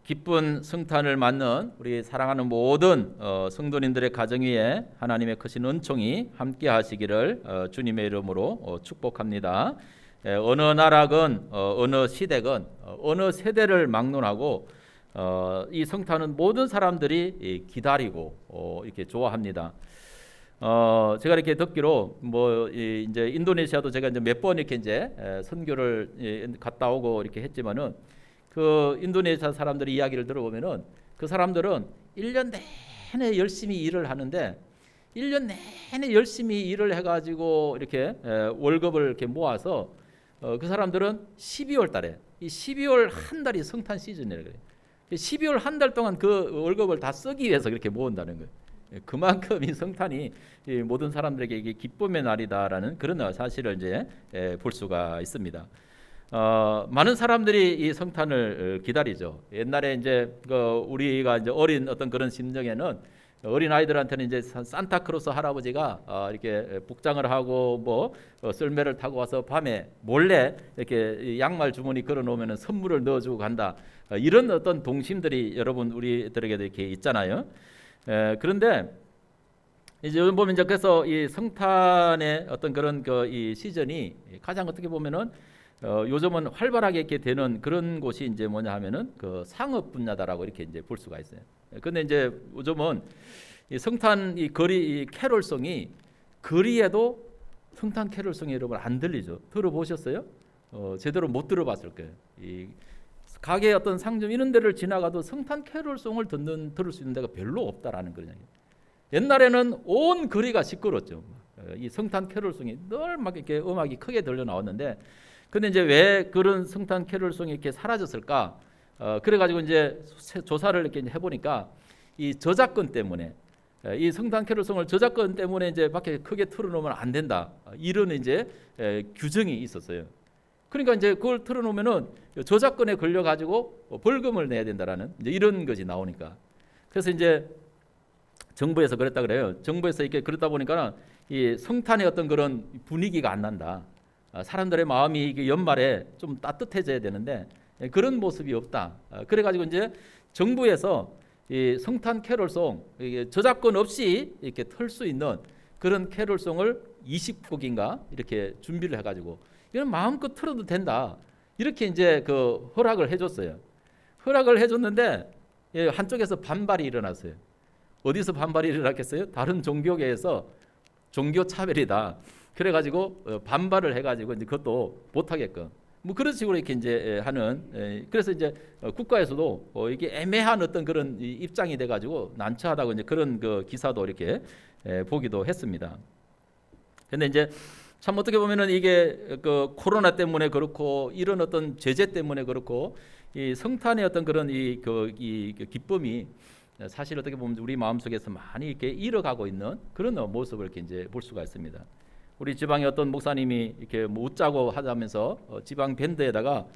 기쁜 성탄을 맞는 우리 사랑하는 모든 성도님들의 가정 위에 하나님의 크신 은총이 함께 하시기를 주님의 이름으로 축복합니다. 어느 나라건 어느 시대건 어느 세대를 막론하고 이 성탄은 모든 사람들이 기다리고 이렇게 좋아합니다. 제가 이렇게 듣기로 이제 인도네시아도 제가 이제 몇 번 이렇게 이제 선교를 갔다 오고 이렇게 했지만은 그 인도네시아 사람들의 이야기를 들어보면은 그 사람들은 1년 내내 열심히 일을 하는데 1년 내내 열심히 일을 해가지고 이렇게 월급을 이렇게 모아서 그 사람들은 12월 달에 이 12월 한 달이 성탄 시즌이라고 그래요. 12월 한 달 동안 그 월급을 다 쓰기 위해서 그렇게 모은다는 거예요. 그만큼 이 성탄이 모든 사람들에게 이게 기쁨의 날이다라는 그런 사실을 이제 볼 수가 있습니다. 많은 사람들이 이 성탄을 기다리죠. 옛날에 이제 우리가 이제 어린 어떤 그런 심정에는 어린 아이들한테는 이제 산타크로스 할아버지가 이렇게 복장을 하고 썰매를 타고 와서 밤에 몰래 이렇게 양말 주머니 걸어 놓으면 선물을 넣어주고 간다. 이런 어떤 동심들이 여러분 우리들에게도 이렇게 있잖아요. 그런데 이제 보면 이제 그래서 이 성탄의 어떤 그런 이 시즌이 가장 어떻게 보면은 요즘은 활발하게 이렇게 되는 그런 곳이 이제 뭐냐 하면은 그 상업 분야다라고 이렇게 이제 볼 수가 있어요. 근데 이제 요즘은 이 성탄 이 거리 이 캐롤송이 거리에도 성탄 캐롤송이 여러분 안 들리죠? 들어보셨어요? 제대로 못 들어봤을 거예요. 이 가게 어떤 상점 이런 데를 지나가도 성탄 캐롤송을 들을 수 있는 데가 별로 없다라는 그런 얘기예요. 옛날에는 온 거리가 시끄럽죠. 이 성탄 캐롤송이 늘 막 이렇게 음악이 크게 들려 나왔는데, 근데 이제 왜 그런 성탄 캐롤송이 이렇게 사라졌을까? 그래가지고 이제 조사를 이렇게 해보니까 이 저작권 때문에 이 성탄 캐롤송을 저작권 때문에 이제 밖에 크게 틀어놓으면 안 된다. 이런 이제 규정이 있었어요. 그러니까 이제 그걸 틀어놓으면은 저작권에 걸려가지고 벌금을 내야 된다라는 이제 이런 것이 나오니까. 그래서 이제 정부에서 그랬다 그래요. 정부에서 이렇게 그러다 보니까 이 성탄의 어떤 그런 분위기가 안 난다. 사람들의 마음이 이게 연말에 좀 따뜻해져야 되는데 그런 모습이 없다. 그래가지고 이제 정부에서 이 성탄 캐롤송 저작권 없이 이렇게 틀 수 있는 그런 캐롤송을 20곡인가 이렇게 준비를 해가지고 이건 마음껏 틀어도 된다. 이렇게 이제 그 허락을 해줬어요. 허락을 해줬는데 한쪽에서 반발이 일어났어요. 어디서 반발이 일어났겠어요? 다른 종교계에서 종교 차별이다. 그래가지고 반발을 해가지고 이제 그것도 못하게끔 그런 식으로 이렇게 이제 하는 그래서 이제 국가에서도 이게 애매한 어떤 그런 입장이 돼가지고 난처하다고 이제 그런 그 기사도 이렇게 보기도 했습니다. 근데 이제 참 어떻게 보면은 이게 그 코로나 때문에 그렇고 이런 어떤 제재 때문에 그렇고 이 성탄의 어떤 그런 이 기쁨이 사실 어떻게 보면 우리 마음속에서 많이 이렇게 잃어가고 있는 그런 모습을 이렇게 이제 볼 수가 있습니다. 우리 지방의 어떤 목사님이 이렇게 웃자고 하자면서 지방 밴드에다가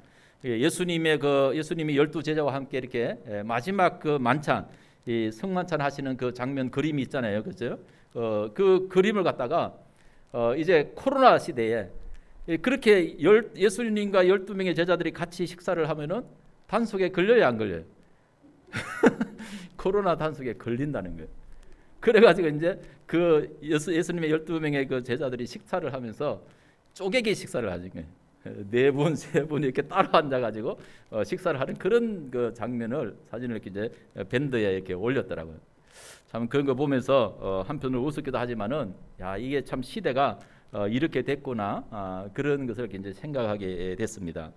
예수님이 12 제자와 함께 이렇게 마지막 그 만찬, 이 성만찬 하시는 그 장면 그림이 있잖아요, 그렇죠? 그 그림을 갖다가 이제 코로나 시대에 그렇게 예수님과 12명의 제자들이 같이 식사를 하면은 단속에 걸려야 안 걸려요? 코로나 단속에 걸린다는 거예요. 그래가지고 이제 그 예수님의 12명의 그 제자들이 식사를 하면서 쪼개기 식사를 하는 거예요. 4분, 3분 이렇게 따로 앉아가지고 식사를 하는 그런 그 장면을 사진을 이렇게 이제 밴드에 이렇게 올렸더라고요. 참 그런 거 보면서 한편으로 우습기도 하지만은 야 이게 참 시대가 이렇게 됐구나 그런 것을 이렇게 이제 생각하게 됐습니다.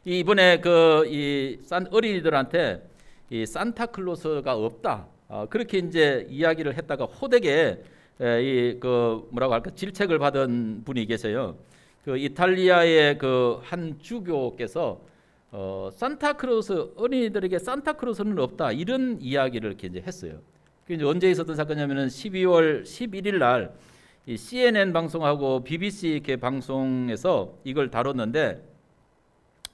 이번에 이 어린이들한테 이 산타클로스가 없다. 그렇게 이제 이야기를 했다가 호되게 뭐라고 할까 질책을 받은 분이 계세요. 그 이탈리아의 그 한 주교께서 산타크로스 어린이들에게 산타크로스는 없다 이런 이야기를 이렇게 이제 했어요. 그 이제 언제 있었던 사건이냐면은 12월 11일 날 이 CNN 방송하고 BBC 이렇게 방송에서 이걸 다뤘는데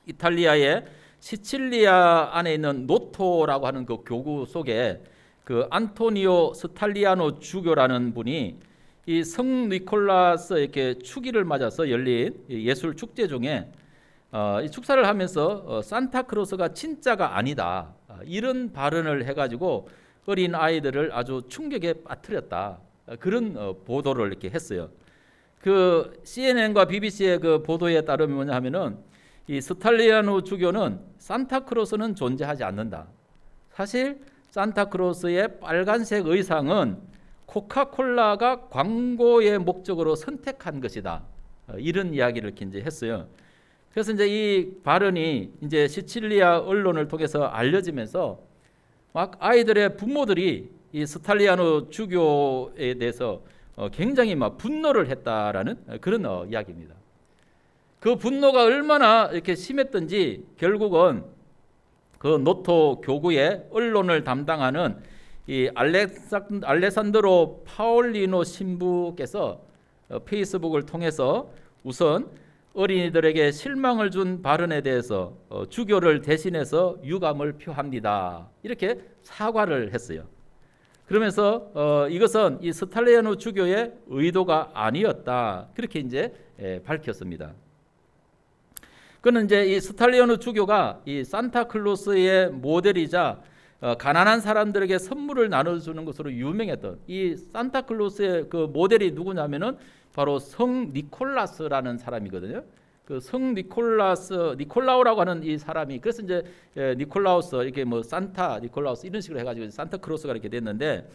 이탈리아의 시칠리아 안에 있는 노토라고 하는 그 교구 속에 그 안토니오 스탈리아노 주교라는 분이 이 성 니콜라스 이렇게 축일을 맞아서 열린 예술 축제 중에 이 축사를 하면서 산타크로스가 진짜가 아니다, 이런 발언을 해가지고 어린 아이들을 아주 충격에 빠뜨렸다, 그런 보도를 이렇게 했어요. 그 CNN과 BBC의 그 보도에 따르면 뭐냐하면은 이 스탈리아누 주교는 산타크로스는 존재하지 않는다. 사실 산타크로스의 빨간색 의상은 코카콜라가 광고의 목적으로 선택한 것이다, 이런 이야기를 이제 했어요. 그래서 이제 이 발언이 이제 시칠리아 언론을 통해서 알려지면서 막 아이들의 부모들이 이 스탈리아누 주교에 대해서 굉장히 막 분노를 했다라는 그런 이야기입니다. 그 분노가 얼마나 이렇게 심했던지 결국은 그 노토 교구의 언론을 담당하는 이 알레산드로 파올리노 신부께서 페이스북을 통해서 우선 어린이들에게 실망을 준 발언에 대해서 주교를 대신해서 유감을 표합니다, 이렇게 사과를 했어요. 그러면서 이것은 이 스탈리아누 주교의 의도가 아니었다, 그렇게 이제 밝혔습니다. 그는 이제 이 스탈리아누 주교가 이 산타클로스의 모델이자 가난한 사람들에게 선물을 나눠주는 것으로 유명했던 이 산타클로스의 그 모델이 누구냐면은 바로 성 니콜라스라는 사람이거든요. 그 성 니콜라우라고 하는 이 사람이, 그래서 이제 니콜라우스, 이렇게 뭐 산타 니콜라우스 이런 식으로 해가지고 산타크로스가 이렇게 됐는데,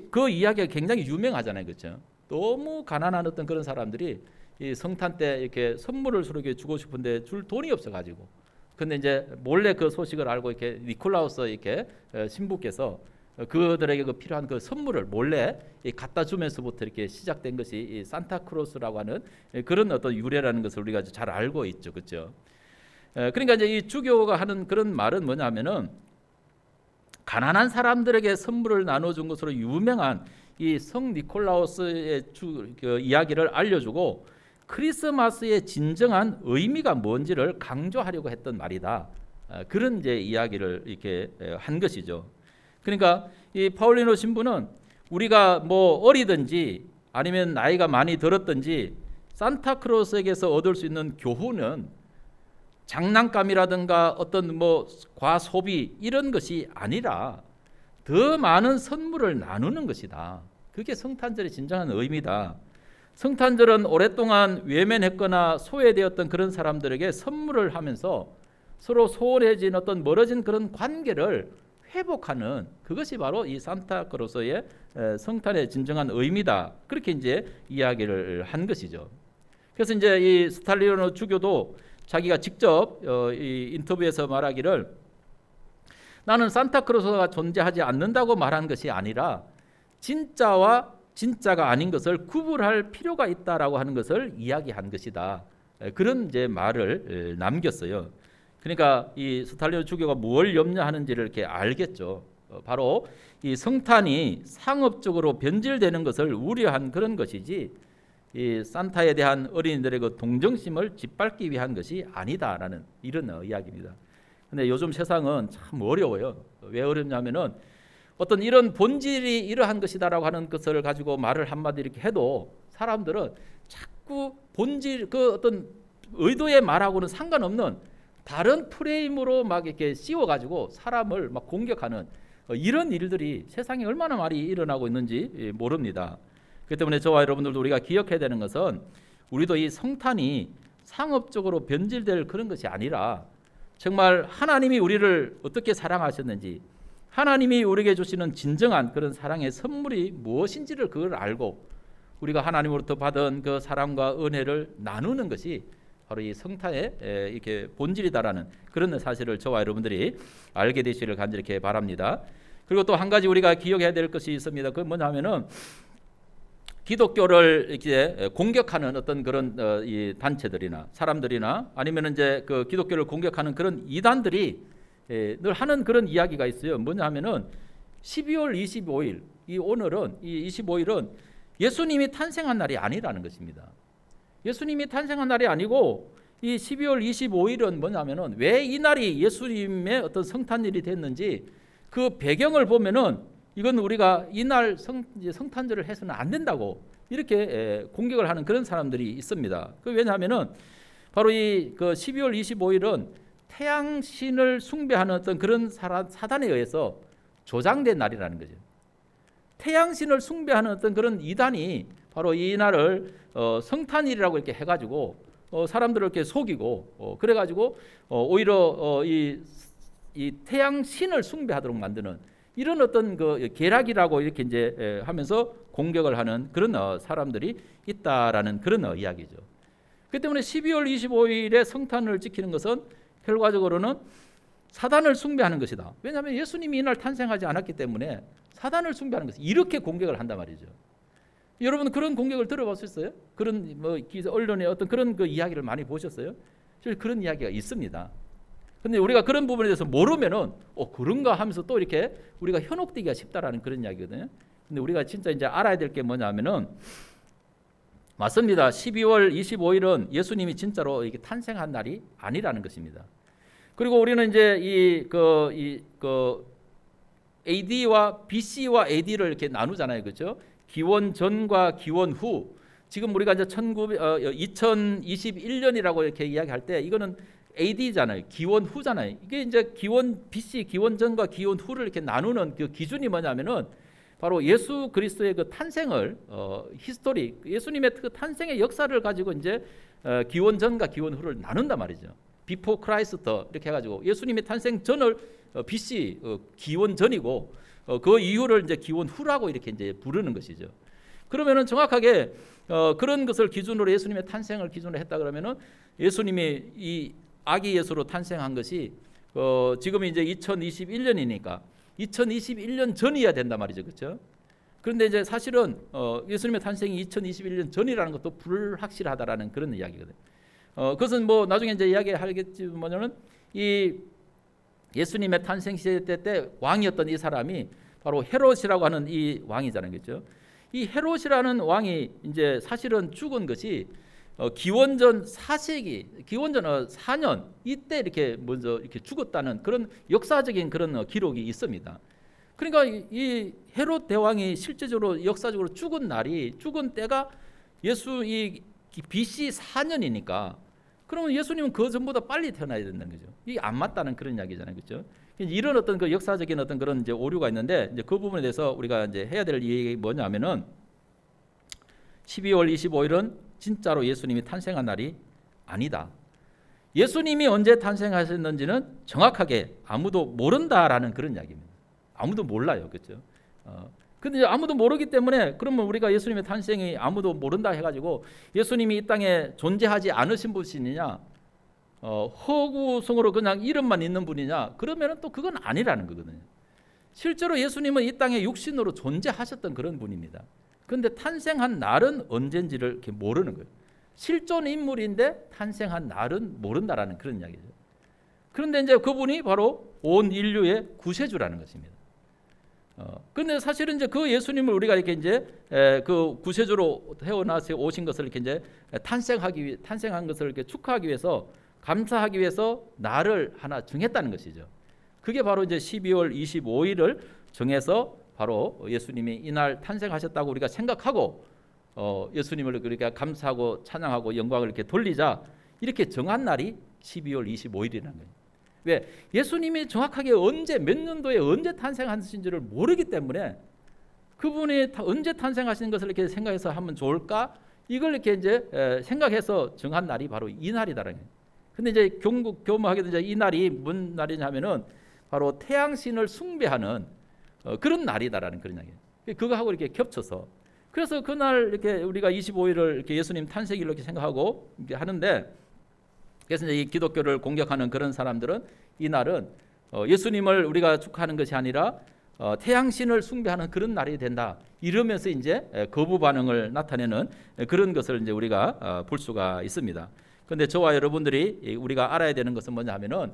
그 이야기가 굉장히 유명하잖아요, 그렇죠? 너무 가난한 어떤 그런 사람들이 이 성탄 때 이렇게 선물을 서로 주고 싶은데 줄 돈이 없어가지고, 근데 이제 몰래 그 소식을 알고 이렇게 니콜라우스 이렇게 신부께서 그들에게 그 필요한 그 선물을 몰래 갖다 주면서부터 이렇게 시작된 것이 이 산타크로스라고 하는 그런 어떤 유래라는 것을 우리가 잘 알고 있죠, 그렇죠? 그러니까 이제 이 주교가 하는 그런 말은 뭐냐면은 가난한 사람들에게 선물을 나눠준 것으로 유명한 이 성 니콜라우스의 그 이야기를 알려주고 크리스마스의 진정한 의미가 뭔지를 강조하려고 했던 말이다, 그런 이제 이야기를 이렇게 한 것이죠. 그러니까 이 파울리노 신부는 우리가 뭐 어리든지 아니면 나이가 많이 들었든지 산타크로스에게서 얻을 수 있는 교훈은 장난감이라든가 어떤 뭐 과소비 이런 것이 아니라 더 많은 선물을 나누는 것이다. 그게 성탄절의 진정한 의미다. 성탄절은 오랫동안 외면했거나 소외되었던 그런 사람들에게 선물을 하면서 서로 소원해진 어떤 멀어진 그런 관계를 회복하는, 그것이 바로 이 산타크로스의 성탄의 진정한 의미다, 그렇게 이제 이야기를 한 것이죠. 그래서 이제 이 스탈리아누 주교도 자기가 직접 이 인터뷰에서 말하기를, 나는 산타크로스가 존재하지 않는다고 말한 것이 아니라 진짜와 진짜가 아닌 것을 구분할 필요가 있다라고 하는 것을 이야기한 것이다, 그런 이제 말을 남겼어요. 그러니까 이 스탈리아누 주교가 뭘 염려하는지를 이렇게 알겠죠. 바로 이 성탄이 상업적으로 변질되는 것을 우려한 그런 것이지, 이 산타에 대한 어린이들의 그 동정심을 짓밟기 위한 것이 아니다라는 이런 이야기입니다. 근데 요즘 세상은 참 어려워요. 왜 어렵냐면은 어떤 이런 본질이 이러한 것이다라고 하는 것을 가지고 말을 한마디 이렇게 해도 사람들은 자꾸 본질, 그 어떤 의도의 말하고는 상관없는 다른 프레임으로 막 이렇게 씌워가지고 사람을 막 공격하는 이런 일들이 세상에 얼마나 많이 일어나고 있는지 모릅니다. 그렇기 때문에 저와 여러분들도 우리가 기억해야 되는 것은, 우리도 이 성탄이 상업적으로 변질될 그런 것이 아니라 정말 하나님이 우리를 어떻게 사랑하셨는지, 하나님이 우리에게 주시는 진정한 그런 사랑의 선물이 무엇인지를 그걸 알고 우리가 하나님으로부터 받은 그 사랑과 은혜를 나누는 것이 바로 이 성탄의 이렇게 본질이다라는 그런 사실을 저와 여러분들이 알게 되시기를 간절히 바랍니다. 그리고 또 한 가지 우리가 기억해야 될 것이 있습니다. 그건 뭐냐면은 기독교를 이렇게 공격하는 어떤 그런 이 단체들이나 사람들이나 아니면 이제 그 기독교를 공격하는 그런 이단들이 늘 하는 그런 이야기가 있어요. 뭐냐면은 12월 25일, 이 오늘은 이 25일은 예수님이 탄생한 날이 아니라는 것입니다. 예수님이 탄생한 날이 아니고 이 12월 25일은 뭐냐면은 왜 이 날이 예수님의 어떤 성탄일이 됐는지 그 배경을 보면은 이건 우리가 이날 성탄절을 해서는 안 된다고 이렇게 공격을 하는 그런 사람들이 있습니다. 그 왜냐하면은 바로 이 그 12월 25일은 태양신을 숭배하는 어떤 그런 사단에 의해서 조장된 날이라는 거죠. 태양신을 숭배하는 어떤 그런 이단이 바로 이 날을 성탄일이라고 이렇게 해가지고 사람들을 이렇게 속이고 그래가지고 오히려 이 태양신을 숭배하도록 만드는 이런 어떤 그 계략이라고 이렇게 이제 하면서 공격을 하는 그런 사람들이 있다라는 그런 이야기죠. 그 때문에 12월 25일에 성탄을 지키는 것은 결과적으로는 사단을 숭배하는 것이다. 왜냐하면 예수님이 이날 탄생하지 않았기 때문에 사단을 숭배하는 것이 이렇게 공격을 한단 말이죠. 여러분 그런 공격을 들어보셨어요? 그런 뭐 언론의 어떤 그런 그 이야기를 많이 보셨어요? 그런 이야기가 있습니다. 근데 우리가 그런 부분에 대해서 모르면은 그런가 하면서 또 이렇게 우리가 현혹되기가 쉽다라는 그런 이야기거든요. 근데 우리가 진짜 이제 알아야 될 게 뭐냐면은 맞습니다. 12월 25일은 예수님이 진짜로 이게 탄생한 날이 아니라는 것입니다. 그리고 우리는 이제 그 AD와 BC와 AD를 이렇게 나누잖아요, 그렇죠? 기원 전과 기원 후. 지금 우리가 이제 2021년이라고 이렇게 이야기할 때 이거는 AD잖아요. 기원 후잖아요. 이게 이제 기원 BC, 기원 전과 기원 후를 이렇게 나누는 그 기준이 뭐냐면은 바로 예수 그리스도의 그 탄생을 히스토리, 예수님의 그 탄생의 역사를 가지고 이제 기원 전과 기원 후를 나눈단 말이죠. 비포 크라이스터 이렇게 해가지고 예수님의 탄생 전을 BC 기원 전이고 그 이후를 이제 기원 후라고 이렇게 이제 부르는 것이죠. 그러면은 정확하게 그런 것을 기준으로 예수님의 탄생을 기준으로 했다 그러면은 예수님이 이 아기 예수로 탄생한 것이 지금 이제 2021년이니까 2021년 전이어야 된단 말이죠, 그렇죠? 그런데 이제 사실은 예수님의 탄생이 2021년 전이라는 것도 불확실하다라는 그런 이야기거든요. 그것은 뭐 나중에 이제 이야기하겠지만은 이 예수님의 탄생 시대 때 왕이었던 이 사람이 바로 헤롯이라고 하는 이 왕이잖아요, 그렇죠? 이 헤롯이라는 왕이 이제 사실은 죽은 것이 기원전 4세기, 기원전 4년 이때 이렇게 먼저 이렇게 죽었다는 그런 역사적인 그런 기록이 있습니다. 그러니까 이 헤롯 대왕이 실제적으로 역사적으로 죽은 때가 이 BC 4년이니까 그러면 예수님은 그 전보다 빨리 태어나야 된다는 거죠. 이게 안 맞다는 그런 이야기잖아요, 그렇죠? 이런 어떤 그 역사적인 어떤 그런 이제 오류가 있는데 이제 그 부분에 대해서 우리가 이제 해야 될 얘기 뭐냐면은 12월 25일은 진짜로 예수님이 탄생한 날이 아니다. 예수님이 언제 탄생하셨는지는 정확하게 아무도 모른다라는 그런 이야기입니다. 아무도 몰라요, 그렇죠? 근데 아무도 모르기 때문에 그러면 우리가 예수님의 탄생이 아무도 모른다 해가지고 예수님이 이 땅에 존재하지 않으신 분이냐, 허구성으로 그냥 이름만 있는 분이냐, 그러면은 또 그건 아니라는 거거든요. 실제로 예수님은 이 땅에 육신으로 존재하셨던 그런 분입니다. 그런데 탄생한 날은 언젠지를 이렇게 모르는 거예요. 실존 인물인데 탄생한 날은 모른다라는 그런 이야기죠. 그런데 이제 그분이 바로 온 인류의 구세주라는 것입니다. 근데 사실은 이제 그 예수님을 우리가 이렇게 이제 그 구세주로 태어나서 오신 것을 이렇게 이제 탄생한 것을 이렇게 축하하기 위해서 감사하기 위해서 날을 하나 정했다는 것이죠. 그게 바로 이제 12월 25일을 정해서 바로 예수님이 이날 탄생하셨다고 우리가 생각하고 예수님을 그렇게 감사하고 찬양하고 영광을 이렇게 돌리자 이렇게 정한 날이 12월 25일이라는 거예요. 왜? 예수님이 정확하게 언제 몇 년도에 언제 탄생하신지를 모르기 때문에 그분이 언제 탄생하신 것을 이렇게 생각해서 하면 좋을까? 이걸 이렇게 이제 생각해서 정한 날이 바로 이 날이다라는 거예요. 근데 이제 교묘하게도 이제 이 날이 뭔 날이냐면은 바로 태양신을 숭배하는 그런 날이다라는 그런 이야기예요. 그거하고 이렇게 겹쳐서 그래서 그날 이렇게 우리가 25일을 이렇게 예수님 탄생일로 이렇게 생각하고 이렇게 하는데 그래서 이제 이 기독교를 공격하는 그런 사람들은 이 날은 예수님을 우리가 축하하는 것이 아니라 태양신을 숭배하는 그런 날이 된다. 이러면서 이제 거부 반응을 나타내는 그런 것을 이제 우리가 볼 수가 있습니다. 그런데 저와 여러분들이 우리가 알아야 되는 것은 뭐냐 하면은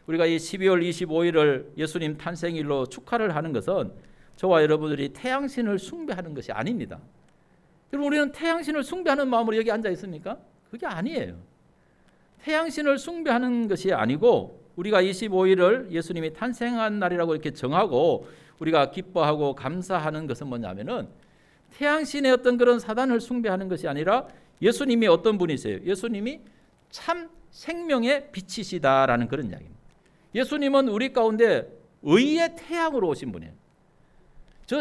우리가 이 12월 25일을 예수님 탄생일로 축하를 하는 것은 저와 여러분들이 태양신을 숭배하는 것이 아닙니다. 여러분 우리는 태양신을 숭배하는 마음으로 여기 앉아 있습니까? 그게 아니에요. 태양신을 숭배하는 것이 아니고 우리가 25일을 예수님이 탄생한 날이라고 이렇게 정하고 우리가 기뻐하고 감사하는 것은 뭐냐면은 태양신의 어떤 그런 사단을 숭배하는 것이 아니라 예수님이 어떤 분이세요? 예수님이 참 생명의 빛이시다라는 그런 이야기입니다. 예수님은 우리 가운데 의의 태양으로 오신 분이에요. 저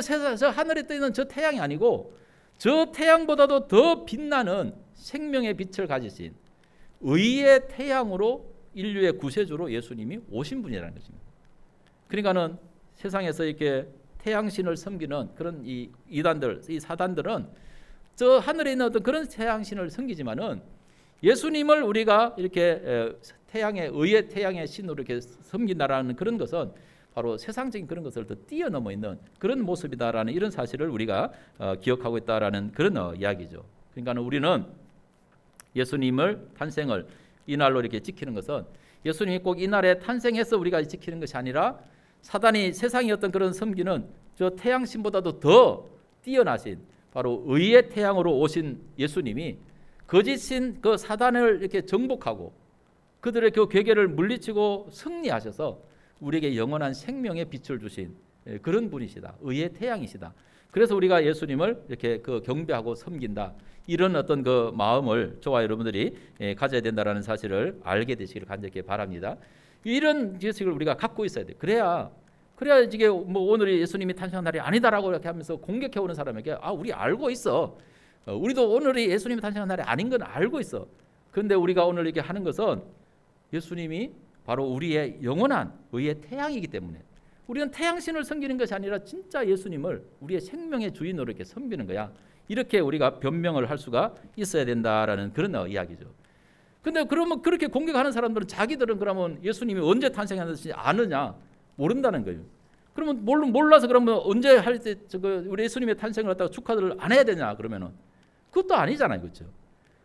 하늘에 떠 있는 저 태양이 아니고 저 태양보다도 더 빛나는 생명의 빛을 가지신 의의 태양으로 인류의 구세주로 예수님이 오신 분이라는 것입니다. 그러니까는 세상에서 이렇게 태양신을 섬기는 그런 이 이단들, 이 사단들은 저 하늘에 있는 어떤 그런 태양신을 섬기지만은 예수님을 우리가 이렇게 의의 태양의 신으로 이렇게 섬긴다라는 그런 것은 바로 세상적인 그런 것을 더 뛰어넘어 있는 그런 모습이다라는 이런 사실을 우리가 기억하고 있다라는 그런 이야기죠. 그러니까 우리는 예수님을 탄생을 이날로 이렇게 지키는 것은 예수님이 꼭 이날에 탄생해서 우리가 지키는 것이 아니라 사단이 세상의 어떤 그런 섬기는 저 태양신보다도 더 뛰어나신 바로 의의 태양으로 오신 예수님이 거짓인 그 사단을 이렇게 정복하고 그들의 그 괴계를 물리치고 승리하셔서 우리에게 영원한 생명의 빛을 주신 그런 분이시다. 의의 태양이시다. 그래서 우리가 예수님을 이렇게 그 경배하고 섬긴다. 이런 어떤 그 마음을 저와 여러분들이 가져야 된다라는 사실을 알게 되시기를 간절히 바랍니다. 이런 지식을 우리가 갖고 있어야 돼. 그래야 이게 뭐 오늘이 예수님이 탄생한 날이 아니다라고 이렇게 하면서 공격해 오는 사람에게 우리 알고 있어. 우리도 오늘이 예수님이 탄생한 날이 아닌 건 알고 있어. 그런데 우리가 오늘 이렇게 하는 것은 예수님이 바로 우리의 영원한 의의 태양이기 때문에 우리는 태양신을 섬기는 것이 아니라 진짜 예수님을 우리의 생명의 주인으로 이렇게 섬기는 거야. 이렇게 우리가 변명을 할 수가 있어야 된다라는 그런 이야기죠. 근데 그러면 그렇게 공격하는 사람들은 자기들은 그러면 예수님이 언제 탄생했는지 아느냐? 모른다는 거예요. 그러면 몰라서 그러면 언제 할 때 우리 예수님의 탄생을 갖다가 축하를 안 해야 되냐? 그러면은 그것도 아니잖아요, 그렇죠?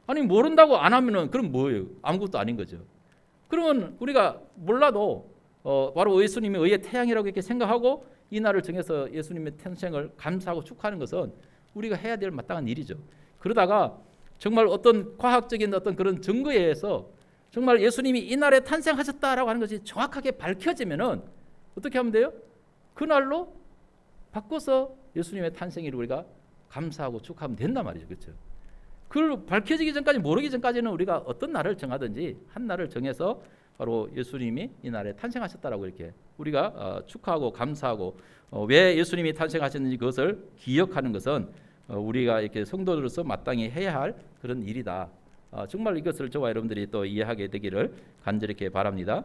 아니 모른다고 안 하면은 그럼 뭐예요? 아무것도 아닌 거죠. 그러면 우리가 몰라도 바로 예수님이 의의 태양이라고 이렇게 생각하고 이 날을 정해서 예수님의 탄생을 감사하고 축하하는 것은 우리가 해야 될 마땅한 일이죠. 그러다가 정말 어떤 과학적인 어떤 그런 증거에 의해서 정말 예수님이 이 날에 탄생하셨다라고 하는 것이 정확하게 밝혀지면은 어떻게 하면 돼요? 그날로 바꿔서 예수님의 탄생일을 우리가 감사하고 축하하면 된단 말이죠. 그렇죠? 그걸 밝혀지기 전까지 모르기 전까지는 우리가 어떤 날을 정하든지 한 날을 정해서 바로 예수님이 이 날에 탄생하셨다라고 이렇게 우리가 축하하고 감사하고 왜 예수님이 탄생하셨는지 그것을 기억하는 것은 우리가 이렇게 성도들로서 마땅히 해야 할 그런 일이다. 정말 이것을 저와 여러분들이 또 이해하게 되기를 간절히 바랍니다.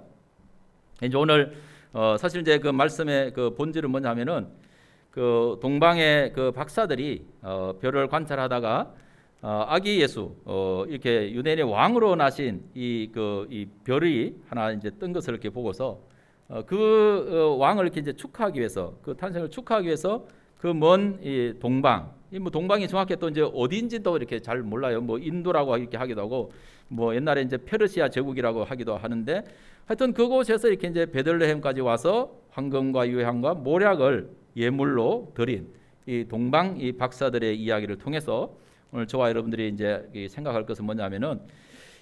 이제 오늘 사실 이제 그 말씀의 그 본질은 뭐냐면은 그 동방의 그 박사들이 별을 관찰하다가 아기 예수 이렇게 유대인의 왕으로 나신 이 별이 하나 이제 뜬 것을 이렇게 보고서 그 왕을 이렇게 이제 축하하기 위해서 그 탄생을 축하하기 위해서 그 먼 이 동방 뭐 동방이 정확히 또 이제 어디인지도 이렇게 잘 몰라요. 뭐 인도라고 이렇게 하기도 하고 뭐 옛날에 이제 페르시아 제국이라고 하기도 하는데 하여튼 그곳에서 이렇게 이제 베들레헴까지 와서 황금과 유향과 모략을 예물로 드린 이 동방 이 박사들의 이야기를 통해서 오늘 저와 여러분들이 이제 생각할 것은 뭐냐면은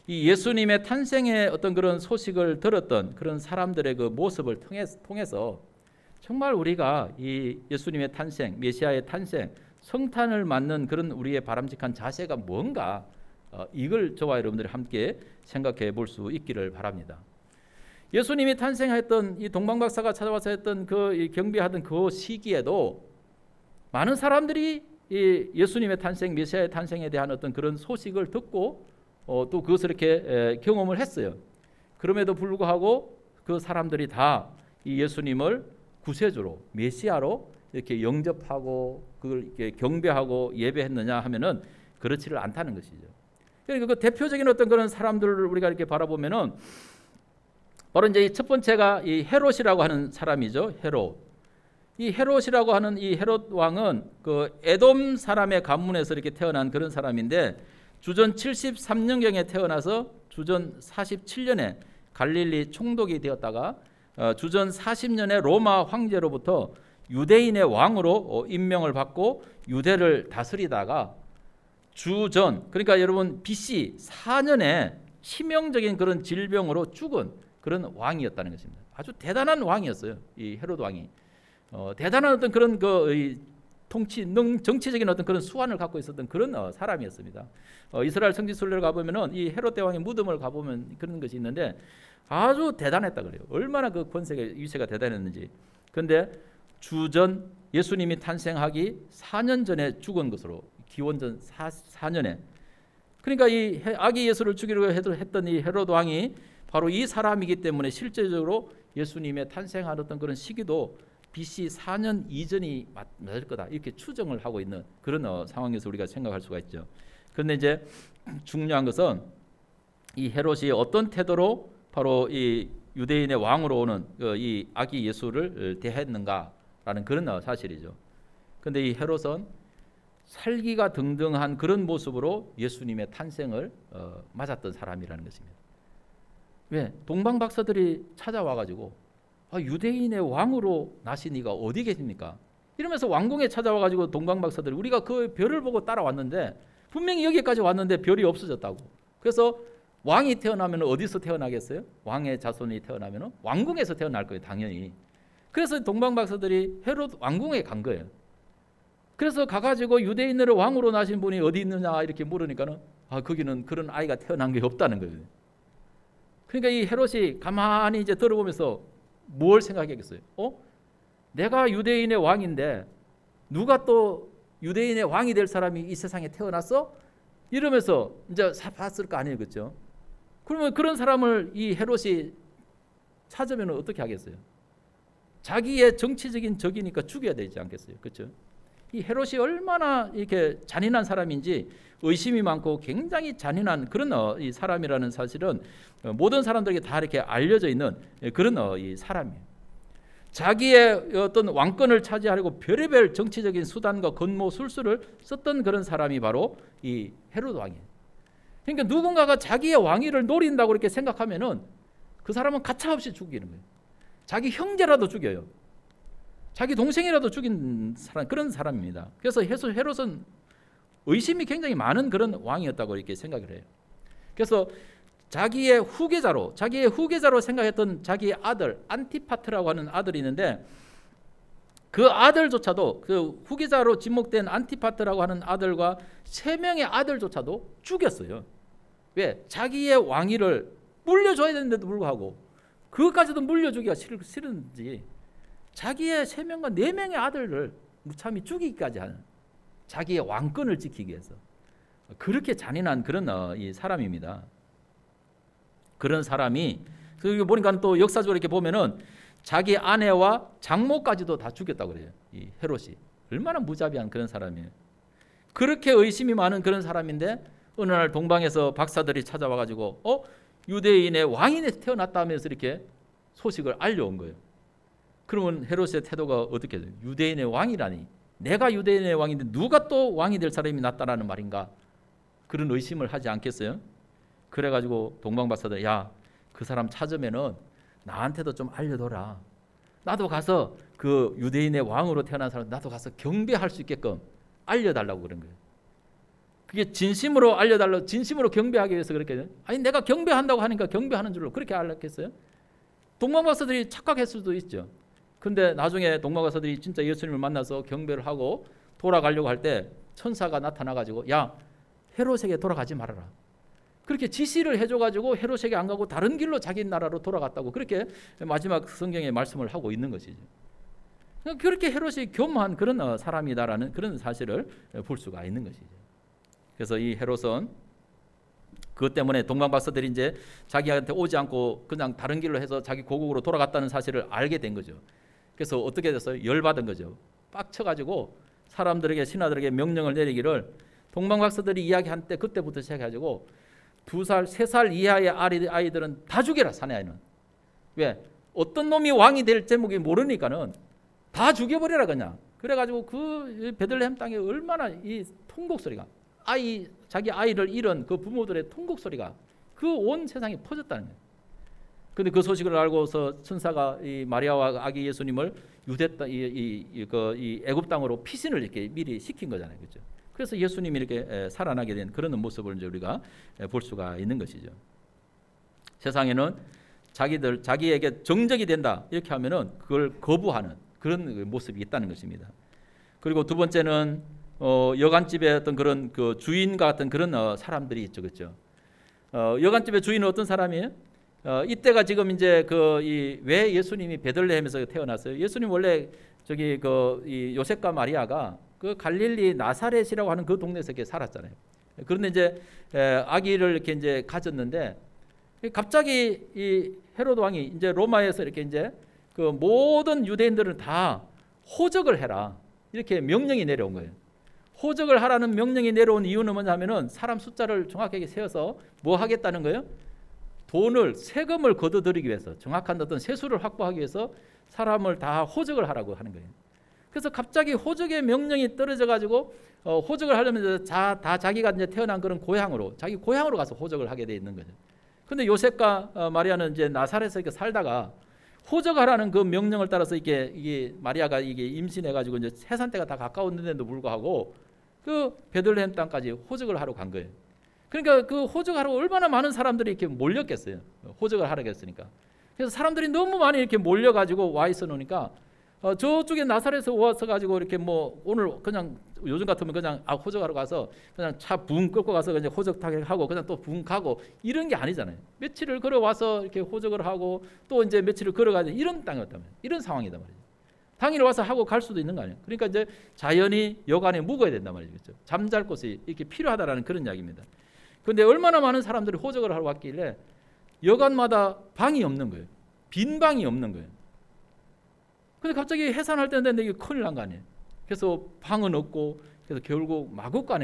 이 예수님의 탄생의 어떤 그런 소식을 들었던 그런 사람들의 그 모습을 통해서 정말 우리가 이 예수님의 탄생, 메시아의 탄생, 성탄을 맞는 그런 우리의 바람직한 자세가 뭔가 이걸 저와 여러분들이 함께 생각해 볼 수 있기를 바랍니다. 예수님이 탄생했던 이 동방박사가 찾아와서 했던 그 경배하던 그 시기에도 많은 사람들이 이 예수님의 탄생, 메시아의 탄생에 대한 어떤 그런 소식을 듣고 또 그것을 이렇게 경험을 했어요. 그럼에도 불구하고 그 사람들이 다 이 예수님을 구세주로, 메시아로 이렇게 영접하고 그걸 이렇게 경배하고 예배했느냐 하면은 그렇지를 않다는 것이죠. 그러니까 그 대표적인 어떤 그런 사람들을 우리가 이렇게 바라보면은 바로 이제 첫 번째가 이 헤롯이라고 하는 사람이죠. 헤롯. 이 헤롯이라고 하는 이 헤롯 왕은 그 에돔 사람의 가문에서 이렇게 태어난 그런 사람인데 주전 73년경에 태어나서 주전 47년에 갈릴리 총독이 되었다가 주전 40년에 로마 황제로부터 유대인의 왕으로 임명을 받고 유대를 다스리다가 주전 그러니까 여러분 BC 4년에 치명적인 그런 질병으로 죽은 그런 왕이었다는 것입니다. 아주 대단한 왕이었어요. 이 헤롯 왕이 대단한 어떤 그런 정치적인 어떤 그런 수완을 갖고 있었던 그런 사람이었습니다. 이스라엘 성지순례를 가보면은 이 헤롯 대왕의 무덤을 가보면 그런 것이 있는데 아주 대단했다 그래요. 얼마나 그 권세가 위세가 대단했는지. 그런데 주전 예수님이 탄생하기 4년 전에 죽은 것으로 기원전 4년에 그러니까 이 아기 예수를 죽이려고 했던 이 헤롯 왕이 바로 이 사람이기 때문에 실제적으로 예수님의 탄생하던 그런 시기도 BC 4년 이전이 맞을 거다 이렇게 추정을 하고 있는 그런 상황에서 우리가 생각할 수가 있죠. 그런데 이제 중요한 것은 이 헤롯이 어떤 태도로 바로 이 유대인의 왕으로 오는 이 아기 예수를 대했는가라는 그런 사실이죠. 그런데 이 헤롯은 살기가 등등한 그런 모습으로 예수님의 탄생을 맞았던 사람이라는 것입니다. 왜? 동방 박사들이 찾아와 가지고 유대인의 왕으로 나신 이가 어디 계십니까? 이러면서 왕궁에 찾아와 가지고 동방 박사들이 우리가 그 별을 보고 따라왔는데 분명히 여기까지 왔는데 별이 없어졌다고. 그래서 왕이 태어나면 어디서 태어나겠어요? 왕의 자손이 태어나면 왕궁에서 태어날 거예요, 당연히. 그래서 동방 박사들이 헤롯 왕궁에 간 거예요. 그래서 가가지고 유대인으로 왕으로 나신 분이 어디 있느냐 이렇게 물으니까는 거기는 그런 아이가 태어난 게 없다는 거예요. 그러니까 이 헤롯이 가만히 이제 들어보면서 뭘 생각했겠어요? 내가 유대인의 왕인데 누가 또 유대인의 왕이 될 사람이 이 세상에 태어났어? 이러면서 이제 봤을 거 아니에요, 그렇죠? 그러면 그런 사람을 이 헤롯이 찾으면 어떻게 하겠어요? 자기의 정치적인 적이니까 죽여야 되지 않겠어요, 그렇죠? 이 헤롯이 얼마나 이렇게 잔인한 사람인지 의심이 많고 굉장히 잔인한 그런 이 사람이라는 사실은 모든 사람들에게 다 이렇게 알려져 있는 그런 이 사람이에요. 자기의 어떤 왕권을 차지하려고 별의별 정치적인 수단과 권모술수를 썼던 그런 사람이 바로 이 헤롯 왕이에요. 그러니까 누군가가 자기의 왕위를 노린다고 이렇게 생각하면은 그 사람은 가차없이 죽이는 거예요. 자기 형제라도 죽여요. 자기 동생이라도 죽인 사람, 그런 사람입니다. 그래서 헤롯은 의심이 굉장히 많은 그런 왕이었다고 이렇게 생각을 해요. 그래서 자기의 후계자로 생각했던 자기의 아들 안티파트라고 하는 아들이 있는데 그 아들조차도 그 후계자로 지목된 안티파트라고 하는 아들과 3명의 아들조차도 죽였어요. 왜? 자기의 왕위를 물려줘야 되는데도 불구하고 그것까지도 물려주기가 싫은지 자기의 3명과 4명의 아들을 무참히 죽이기까지 하는 자기의 왕권을 지키기 위해서 그렇게 잔인한 그런 이 사람입니다. 그런 사람이 여기 보니까 또 역사적으로 이렇게 보면은 자기 아내와 장모까지도 다 죽였다고 그래요. 이 헤롯이 얼마나 무자비한 그런 사람이에요. 그렇게 의심이 많은 그런 사람인데 어느 날 동방에서 박사들이 찾아와 가지고 유대인의 왕이 태어났다면서 이렇게 소식을 알려온 거예요. 그러면 헤롯의 태도가 어떻게 돼요? 유대인의 왕이라니, 내가 유대인의 왕인데 누가 또 왕이 될 사람이 낫다라는 말인가? 그런 의심을 하지 않겠어요? 그래가지고 동방 박사들, 야, 그 사람 찾으면은 나한테도 좀 알려둬라. 나도 가서 그 유대인의 왕으로 태어난 사람 나도 가서 경배할 수 있게끔 알려달라고 그런 거예요. 그게 진심으로 알려달라고, 진심으로 경배하기 위해서 그렇게, 아니 내가 경배한다고 하니까 경배하는 줄로 그렇게 알았겠어요? 동방 박사들이 착각했을 수도 있죠. 근데 나중에 동방 박사들이 진짜 예수님을 만나서 경배를 하고 돌아가려고 할 때 천사가 나타나가지고, 야, 헤롯에게 돌아가지 말아라. 그렇게 지시를 해줘가지고 헤롯에게 안 가고 다른 길로 자기 나라로 돌아갔다고 그렇게 마지막 성경에 말씀을 하고 있는 것이죠. 그렇게 헤롯이 교묘한 그런 사람이다라는 그런 사실을 볼 수가 있는 것이죠. 그래서 이 헤롯은 그것 때문에 동방 박사들이 이제 자기한테 오지 않고 그냥 다른 길로 해서 자기 고국으로 돌아갔다는 사실을 알게 된 거죠. 그래서 어떻게 됐어요? 열받은 거죠. 빡쳐가지고 사람들에게, 신하들에게 명령을 내리기를, 동방 박사들이 이야기한 때 그때부터 시작해가지고 2살, 3살 이하의 아이들은 다 죽여라, 사내 아이는. 왜? 어떤 놈이 왕이 될 제목이 모르니까는 다 죽여버려라 그냥. 그래가지고 그 베들레헴 땅에 얼마나 이 통곡 소리가, 자기 아이를 잃은 그 부모들의 통곡 소리가 그 온 세상에 퍼졌다는 거예요. 근데 그 소식을 알고서 천사가 이 마리아와 아기 예수님을 유대 땅, 이 애굽 땅으로 피신을 이렇게 미리 시킨 거잖아요, 그렇죠? 그래서 예수님이 이렇게 살아나게 된 그런 모습을 이제 우리가 볼 수가 있는 것이죠. 세상에는 자기에게 정적이 된다 이렇게 하면은 그걸 거부하는 그런 모습이 있다는 것입니다. 그리고 두 번째는 여관집의 어떤 그런 그 주인과 같은 그런 사람들이 있죠, 그렇죠? 여관집의 주인은 어떤 사람이에요? 이때가 지금 이제 왜 예수님이 베들레헴에서 태어났어요? 예수님 원래 저기 이 요셉과 마리아가 그 갈릴리 나사렛이라고 하는 그 동네에서 이렇게 살았잖아요. 그런데 이제 아기를 이렇게 이제 가졌는데 갑자기 이 헤로드 왕이 이제 로마에서 이렇게 이제 그 모든 유대인들을 다 호적을 해라 이렇게 명령이 내려온 거예요. 호적을 하라는 명령이 내려온 이유는 뭐냐면은 사람 숫자를 정확하게 세어서 뭐 하겠다는 거예요? 세금을 걷어들이기 위해서 정확한 어떤 세수를 확보하기 위해서 사람을 다 호적을 하라고 하는 거예요. 그래서 갑자기 호적의 명령이 떨어져 가지고 호적을 하려면 다 자기가 이제 태어난 그런 자기 고향으로 가서 호적을 하게 돼 있는 거죠. 근데 요셉과 마리아는 이제 나사렛에서 이렇게 살다가 호적하라는 그 명령을 따라서 이게 마리아가 이게 임신해 가지고 이제 해산 때가 다 가까웠는데도 불구하고 그 베들레헴 땅까지 호적을 하러 간 거예요. 그러니까 그 호적하러 얼마나 많은 사람들이 이렇게 몰렸겠어요. 호적을 하러 갔으니까. 그래서 사람들이 너무 많이 이렇게 몰려 가지고 와 있어 놓으니까 저쪽에 나사렛에서 와서 가지고 이렇게 뭐 오늘 그냥 요즘 같으면 그냥 호적하러 가서 그냥 차 붕 끌고 가서 그냥 호적 타게 하고 그냥 또 붕 가고 이런 게 아니잖아요. 며칠을 걸어와서 이렇게 호적을 하고 또 이제 며칠을 걸어가야 돼. 이런 땅이었단 말이에요. 이런 상황이단 말이에요. 당일 와서 하고 갈 수도 있는 거 아니에요. 그러니까 이제 자연히 여관에 묵어야 된단 말이죠. 그렇죠? 잠잘 곳이 이렇게 필요하다라는 그런 이야기입니다. 그런데 얼마나 많은 사람들이 호적을 하러 왔길래 여관마다 방이 없는 거예요. 빈 방이 없는 거예요. 근데 갑자기 해산할 때 됐는데 이게 큰일 난 거 아니에요. 그래서 방은 없고 그래서 결국 마구간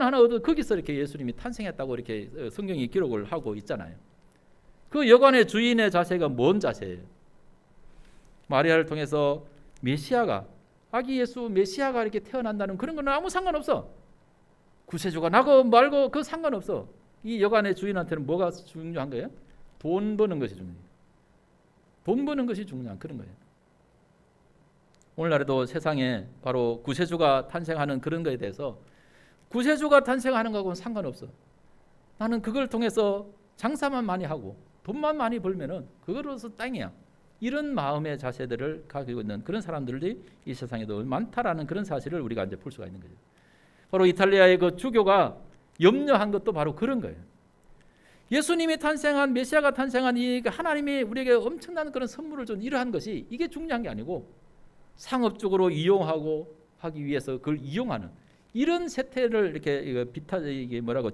하나 얻어 거기서 이렇게 예수님이 탄생했다고 이렇게 성경이 기록을 하고 있잖아요. 그 여관의 주인의 자세가 뭔 자세예요? 마리아를 통해서 아기 예수 메시아가 이렇게 태어난다는 그런 건 아무 상관없어. 구세주가 나고 말고 그 상관없어. 이 여관의 주인한테는 뭐가 중요한 거예요? 돈 버는 것이 중요해요. 돈 버는 것이 중요한 그런 거예요. 오늘날에도 세상에 바로 구세주가 탄생하는 그런 거에 대해서 구세주가 탄생하는 거하고는 상관없어. 나는 그걸 통해서 장사만 많이 하고 돈만 많이 벌면은 그거로서 땅이야. 이런 마음의 자세들을 가지고 있는 그런 사람들이 이 세상에도 많다라는 그런 사실을 우리가 이제 볼 수가 있는 거죠. 바로 이탈리아의 그 주교가 염려한 것도 바로 그런 거예요. 예수님이 탄생한 메시아가 탄생한 이 하나님이 우리에게 엄청난 그런 선물을 준 이러한 것이 이게 중요한 게 아니고 상업적으로 이용하고 하기 위해서 그걸 이용하는 이런 세태를 이렇게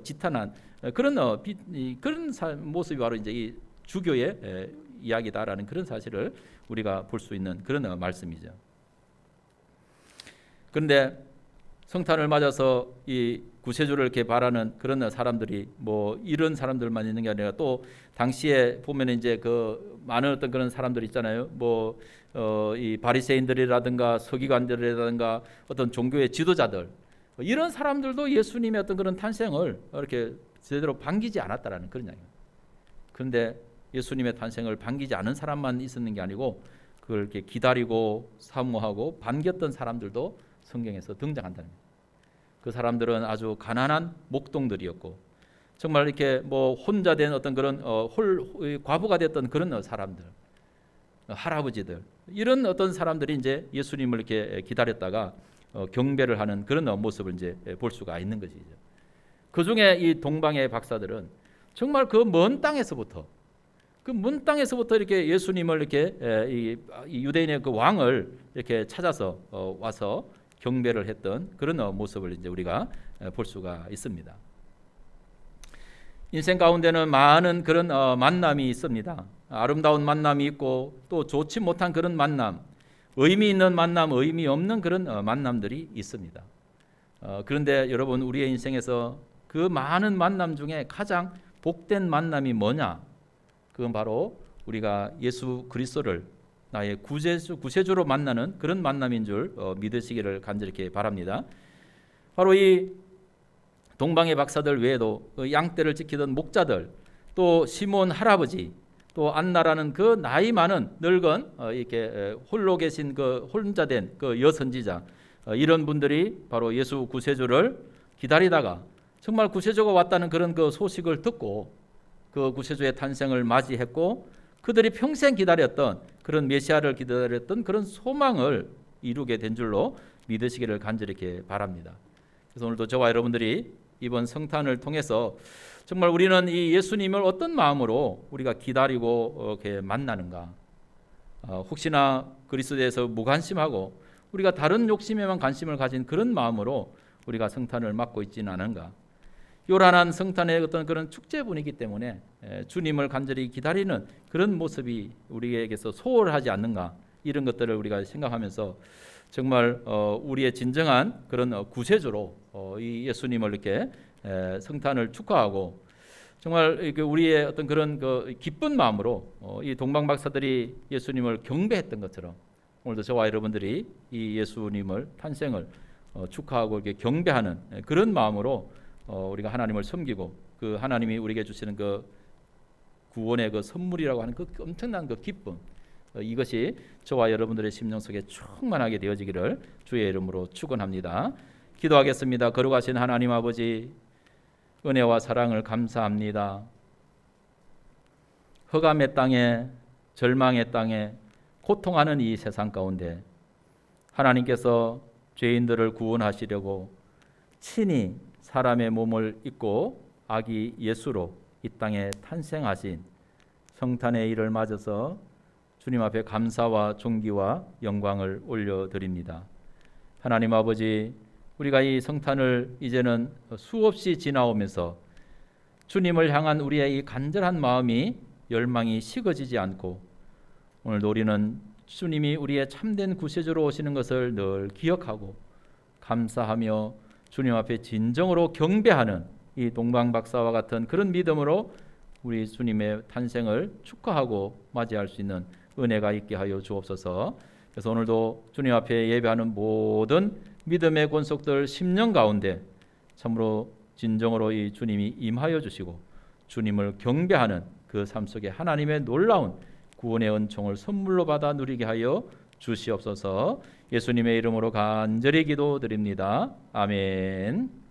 지탄한 그런 모습이 바로 이제 이 주교의 이야기다라는 그런 사실을 우리가 볼 수 있는 그런 말씀이죠. 그런데 성탄을 맞아서 이 구세주를 이렇게 바라는 그런 사람들이 뭐 이런 사람들만 있는 게 아니라 또 당시에 보면 이제 그 많은 어떤 그런 사람들 있잖아요. 이 바리새인들이라든가 서기관들이라든가 어떤 종교의 지도자들 이런 사람들도 예수님의 어떤 그런 탄생을 이렇게 제대로 반기지 않았다라는 그런 이야기입니다. 그런데 예수님의 탄생을 반기지 않은 사람만 있었는 게 아니고 그걸 이렇게 기다리고 사모하고 반겼던 사람들도 성경에서 등장한다는 거예요. 그 사람들은 아주 가난한 목동들이었고 정말 이렇게 뭐 혼자 된 어떤 그런 과부가 됐던 그런 사람들, 할아버지들 이런 어떤 사람들이 이제 예수님을 이렇게 기다렸다가 경배를 하는 그런 모습을 이제 볼 수가 있는 것이죠. 그 중에 이 동방의 박사들은 정말 그 먼 땅에서부터 이렇게 예수님을 이렇게 이 유대인의 그 왕을 이렇게 찾아서 와서 경배를 했던 그런 모습을 이제 우리가 볼 수가 있습니다. 인생 가운데는 많은 그런 만남이 있습니다. 아름다운 만남이 있고 또 좋지 못한 그런 만남, 의미 있는 만남, 의미 없는 그런 만남들이 있습니다. 그런데 여러분 우리의 인생에서 그 많은 만남 중에 가장 복된 만남이 뭐냐? 그건 바로 우리가 예수 그리스도를 나의 구세주로 만나는 그런 만남인 줄 믿으시기를 간절히 바랍니다. 바로 이 동방의 박사들 외에도 양떼를 지키던 목자들, 또 시몬 할아버지, 또 안나라는 그 나이 많은 늙은 이렇게 홀로 계신 그 혼자 된 그 여선지자 이런 분들이 바로 예수 구세주를 기다리다가 정말 구세주가 왔다는 그런 그 소식을 듣고 그 구세주의 탄생을 맞이했고 그들이 평생 기다렸던 그런 메시아를 기다렸던 그런 소망을 이루게 된 줄로 믿으시기를 간절히 이렇게 바랍니다. 그래서 오늘도 저와 여러분들이 이번 성탄을 통해서 정말 우리는 이 예수님을 어떤 마음으로 우리가 기다리고 이렇게 만나는가, 혹시나 그리스도에 대해서 무관심하고 우리가 다른 욕심에만 관심을 가진 그런 마음으로 우리가 성탄을 맞고 있지는 않은가. 요란한 성탄의 어떤 그런 축제 분위기 때문에 주님을 간절히 기다리는 그런 모습이 우리에게서 소홀하지 않는가, 이런 것들을 우리가 생각하면서 정말 우리의 진정한 그런 구세주로 이 예수님을 이렇게 성탄을 축하하고 정말 우리의 어떤 그런 그 기쁜 마음으로 이 동방박사들이 예수님을 경배했던 것처럼 오늘도 저와 여러분들이 이 예수님을 탄생을 축하하고 이렇게 경배하는 그런 마음으로 우리가 하나님을 섬기고 그 하나님이 우리에게 주시는 그 구원의 그 선물이라고 하는 그 엄청난 그 기쁨, 이것이 저와 여러분들의 심령 속에 충만하게 되어지기를 주의 이름으로 축원합니다. 기도하겠습니다. 거룩하신 하나님 아버지, 은혜와 사랑을 감사합니다. 흑암의 땅에, 절망의 땅에, 고통하는 이 세상 가운데 하나님께서 죄인들을 구원하시려고 친히 사람의 몸을 입고 아기 예수로 이 땅에 탄생하신 성탄의 일을 맞아서 주님 앞에 감사와 존귀와 영광을 올려드립니다. 하나님 아버지, 우리가 이 성탄을 이제는 수없이 지나오면서 주님을 향한 우리의 이 간절한 마음이 열망이 식어지지 않고 오늘도 우리는 주님이 우리의 참된 구세주로 오시는 것을 늘 기억하고 감사하며 주님 앞에 진정으로 경배하는 이 동방박사와 같은 그런 믿음으로 우리 주님의 탄생을 축하하고 맞이할 수 있는 은혜가 있게 하여 주옵소서. 그래서 오늘도 주님 앞에 예배하는 모든 믿음의 권속들 심령 가운데 참으로 진정으로 이 주님이 임하여 주시고 주님을 경배하는 그 삶 속에 하나님의 놀라운 구원의 은총을 선물로 받아 누리게 하여 주시옵소서. 예수님의 이름으로 간절히 기도드립니다. 아멘.